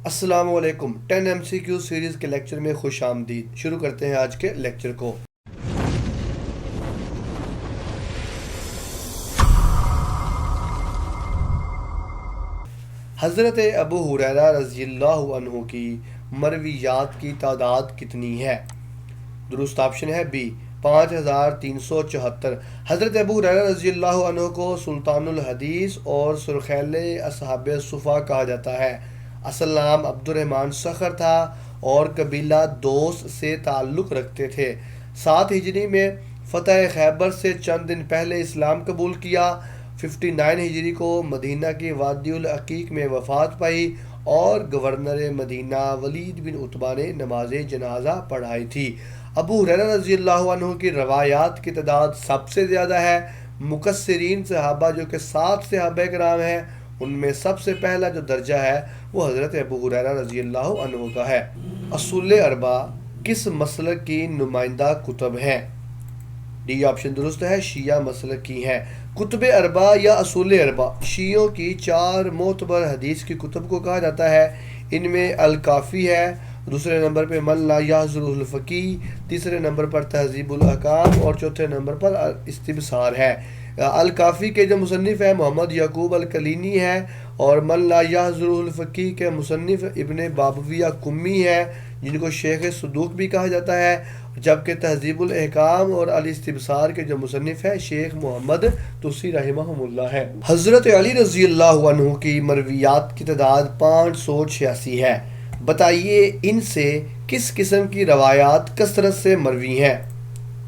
السلام علیکم 10 MCQ series کے لیکچر میں خوش آمدید۔ شروع کرتے ہیں آج کے لیکچر کو۔ حضرت ابو ہریرہ رضی اللہ عنہ کی مرویات کی تعداد کتنی ہے؟ درست آپشن ہے بی 5374۔ حضرت ابو ہریرہ رضی اللہ عنہ کو سلطان الحدیث اور سرخیل اصحاب صفا کہا جاتا ہے۔ اصل نام عبد الرحمن صخر تھا اور قبیلہ دوس سے تعلق رکھتے تھے۔ 7 ہجری میں فتح خیبر سے چند دن پہلے اسلام قبول کیا۔ 59 ہجری کو مدینہ کی وادی العقیق میں وفات پائی اور گورنر مدینہ ولید بن عتبہ نے نماز جنازہ پڑھائی تھی۔ ابو ہریرہ رضی اللہ عنہ کی روایات کی تعداد سب سے زیادہ ہے۔ مکثرین صحابہ جو کہ 7 صحابہ کرام ہیں، ان میں سب سے پہلا جو درجہ ہے وہ حضرت ابو ہریرہ رضی اللہ عنہ کا ہے۔ اصول اربع کس مسلک کی نمائندہ کتب ہیں؟ ڈی آپشن درست ہے، شیعہ مسلک کی ہیں۔ کتب اربع یا اصول اربع شیعوں کی 4 معتبر حدیث کی کتب کو کہا جاتا ہے۔ ان میں الکافی ہے، دوسرے نمبر پہ من لا یحضرہ الفقیہ، تیسرے نمبر پر تہذیب الاحکام اور چوتھے نمبر پر استبصار ہے۔ الکافی کے جو مصنف ہیں محمد یعقوب الکلینی ہے، اور من لا یحضرہ الفقیہ کے مصنف ابن بابویہ کمی ہے، جن کو شیخ صدوق بھی کہا جاتا ہے، جبکہ تہذیب الاحکام اور الاستبصار کے جو مصنف ہے شیخ محمد طوسی رحمہ اللہ ہے۔ حضرت علی رضی اللہ عنہ کی مرویات کی تعداد 586 ہے۔ بتائیے ان سے کس قسم کی روایات کثرت سے مروی ہیں؟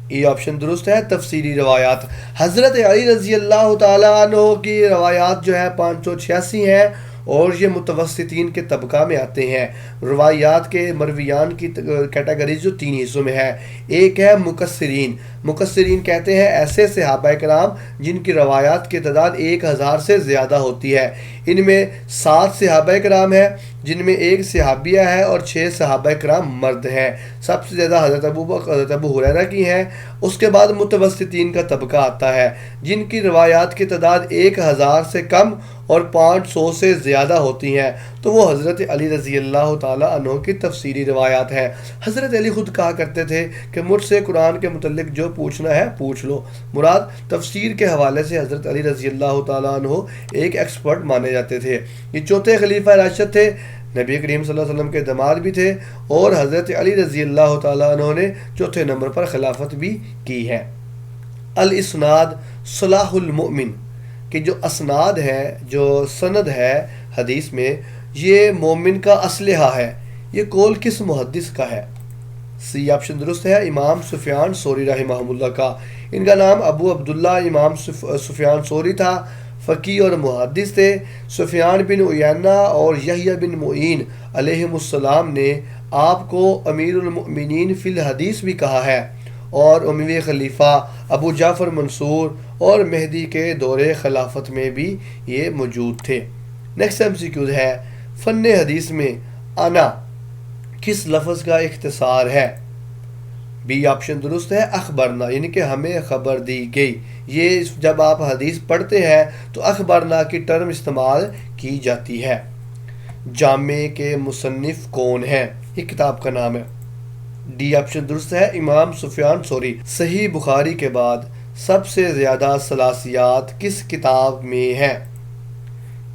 یہ آپشن درست ہے، تفسیری روایات۔ حضرت علی رضی اللہ تعالیٰ عنہ کی روایات جو ہے 586 ہیں اور یہ متوسطین کے طبقہ میں آتے ہیں۔ روایات کے مرویان کی کیٹیگریز جو 3 حصوں میں ہے۔ ایک ہے مکثرین۔ مکثرین کہتے ہیں ایسے صحابہ کرام جن کی روایات کی تعداد 1000 سے زیادہ ہوتی ہے۔ ان میں 7 صحابہ کرام ہیں جن میں 1 صحابیہ ہے اور 6 صحابہ کرام مرد ہیں۔ سب سے زیادہ حضرت ابو ہریرہ کی ہیں۔ اس کے بعد متوسطین کا طبقہ آتا ہے جن کی روایات کی تعداد 1000 سے کم اور 500 سے زیادہ ہوتی ہیں، تو وہ حضرت علی رضی اللہ تعالیٰ عنہ کی تفسیری روایات ہیں۔ حضرت علی خود کہا کرتے تھے کہ مجھ سے قرآن کے متعلق جو پوچھنا ہے پوچھ لو۔ مراد تفسیر کے حوالے سے حضرت علی رضی اللہ تعالیٰ عنہ ایک ایکسپرٹ مانے جاتے تھے۔ یہ چوتھے خلیفہ راشد تھے، نبی کریم صلی اللہ علیہ وسلم کے داماد بھی تھے، اور حضرت علی رضی اللہ تعالیٰ عنہ نے چوتھے نمبر پر خلافت بھی کی ہے۔ الاسناد صلاح المؤمن کہ جو اسناد ہے، جو سند ہے حدیث میں، یہ مومن کا اسلحہ ہے۔ یہ قول کس محدث کا ہے؟ سی آپشن درست ہے، امام سفیان ثوری رحمہ اللہ کا۔ ان کا نام ابو عبداللہ امام سفیان ثوری تھا، فقیہ اور محدث تھے۔ سفیان بن عیینہ اور یحییٰ بن معین علیہم السلام نے آپ کو امیر المؤمنین فی الحدیث بھی کہا ہے، اور امیوی خلیفہ ابو جعفر منصور اور مہدی کے دور خلافت میں بھی یہ موجود تھے۔ نیکسٹ MCQ ہے، فن حدیث میں انا کس لفظ کا اختصار ہے؟ بی آپشن درست ہے، اخبرنا، یعنی کہ ہمیں خبر دی گئی۔ یہ جب آپ حدیث پڑھتے ہیں تو اخبرنا کی ٹرم استعمال کی جاتی ہے۔ جامع کے مصنف کون ہیں؟ یہ کتاب کا نام ہے۔ ڈی آپشن درست ہے، امام سفیان ثوری۔ صحیح بخاری کے بعد سب سے زیادہ ثلاثیات کس کتاب میں ہیں؟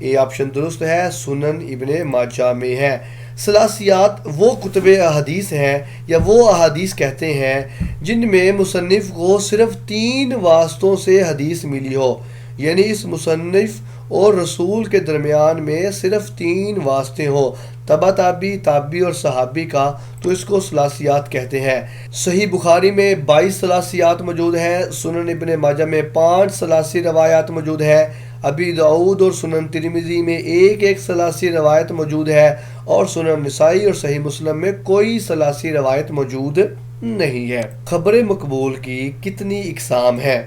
یہ آپشن درست ہے، سنن ابن ماجہ میں ہے۔ ثلاثیات وہ کتب احادیث ہیں یا وہ احادیث کہتے ہیں جن میں مصنف کو صرف 3 واسطوں سے حدیث ملی ہو، یعنی اس مصنف اور رسول کے درمیان میں صرف 3 واسطے ہوں، تبع تابعی، تابعی اور صحابی کا، تو اس کو ثلاثیات کہتے ہیں۔ صحیح بخاری میں 22 ثلاثیات موجود ہیں، سنن ابن ماجہ میں 5 ثلاثی روایات موجود ہیں، ابی داؤد اور سنن ترمذی میں 1 ثلاثی روایت موجود ہے، اور سنن نسائی اور صحیح مسلم میں کوئی ثلاثی روایت موجود نہیں ہے۔ خبر مقبول کی کتنی اقسام ہیں؟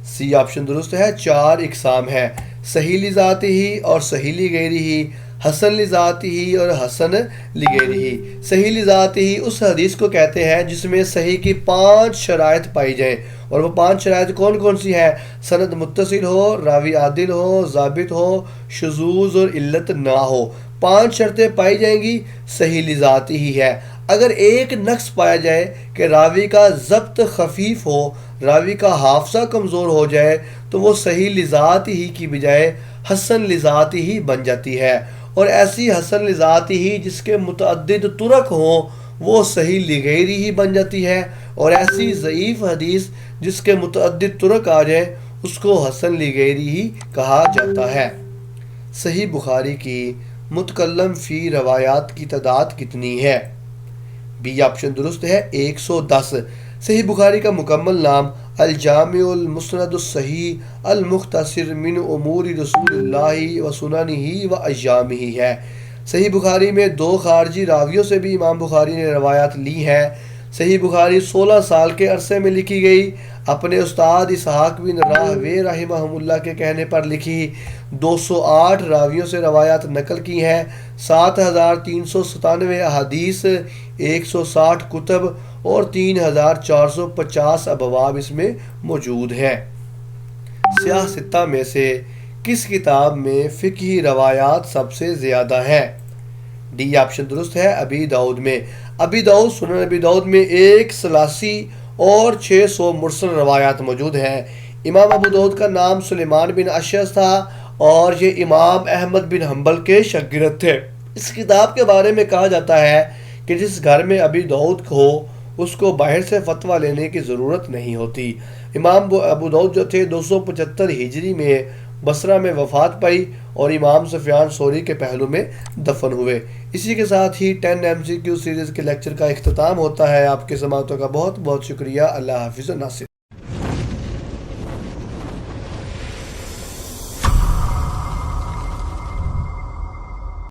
سی آپشن درست ہے، 4 اقسام ہیں، صحیح لذاتہ اور صحیح لغیرہ، حسن لذاتہ اور حسن لغیرہ۔ صحیح لذاتہ اس حدیث کو کہتے ہیں جس میں صحیح کی 5 شرائط پائی جائیں، اور وہ 5 شرائط کون کون سی ہیں؟ سند متصل ہو، راوی عادل ہو، ضابط ہو، شذوذ اور علت نہ ہو۔ 5 شرطیں پائی جائیں گی صحیح لذاتی ہی ہے۔ اگر ایک نقص پایا جائے کہ راوی کا ضبط خفیف ہو، راوی کا حافظہ کمزور ہو جائے، تو وہ صحیح لذاتی ہی کی بجائے حسن لذاتی ہی بن جاتی ہے، اور ایسی حسن لذاتی ہی جس کے متعدد طرق ہوں وہ صحیح لغیری ہی بن جاتی ہے، اور ایسی ضعیف حدیث جس کے متعدد طرق آ جائیں اس کو حسن لغیری ہی کہا جاتا ہے۔ صحیح بخاری کی متکلم فی روایات کی تعداد کتنی ہے؟ بی آپشن درست ہے 110۔ صحیح بخاری کا مکمل نام الجامع المسند الصحیح المختصر من امور رسول اللہ و سننہ و ایامہ ہے۔ صحیح بخاری میں 2 خارجی راویوں سے بھی امام بخاری نے روایات لی ہیں۔ صحیح بخاری 16 سال کے عرصے میں لکھی گئی، اپنے استاد اسحاق بن راہوے رحمہ اللہ کے کہنے پر لکھی، 208 راویوں سے روایات نقل کی ہیں، 7397 احادیث، 160 کتب اور 3450 ابواب اس میں موجود ہیں۔ سیاہ ستہ میں سے کس کتاب میں فقہی روایات سب سے زیادہ ہیں؟ ڈی آپشن درست ہے ابی داؤد میں۔ ابی داؤد سنن ابی داؤد میں 183 اور 600 مرسل روایات موجود ہیں۔ امام ابو داؤد کا نام سلیمان بن اشعث تھا اور یہ امام احمد بن حنبل کے شاگرد تھے۔ اس کتاب کے بارے میں کہا جاتا ہے کہ جس گھر میں ابی داؤد ہو اس کو باہر سے فتویٰ لینے کی ضرورت نہیں ہوتی۔ امام ابو داؤد جو تھے 275 ہجری میں بصرہ میں وفات پائی اور امام سفیان ثوری کے پہلو میں دفن ہوئے۔ اسی کے ساتھ ہی 10 MCQ سیریز کے لیکچر کا اختتام ہوتا ہے۔ آپ کے سماعتوں کا بہت بہت شکریہ۔ اللہ حافظ و ناصر۔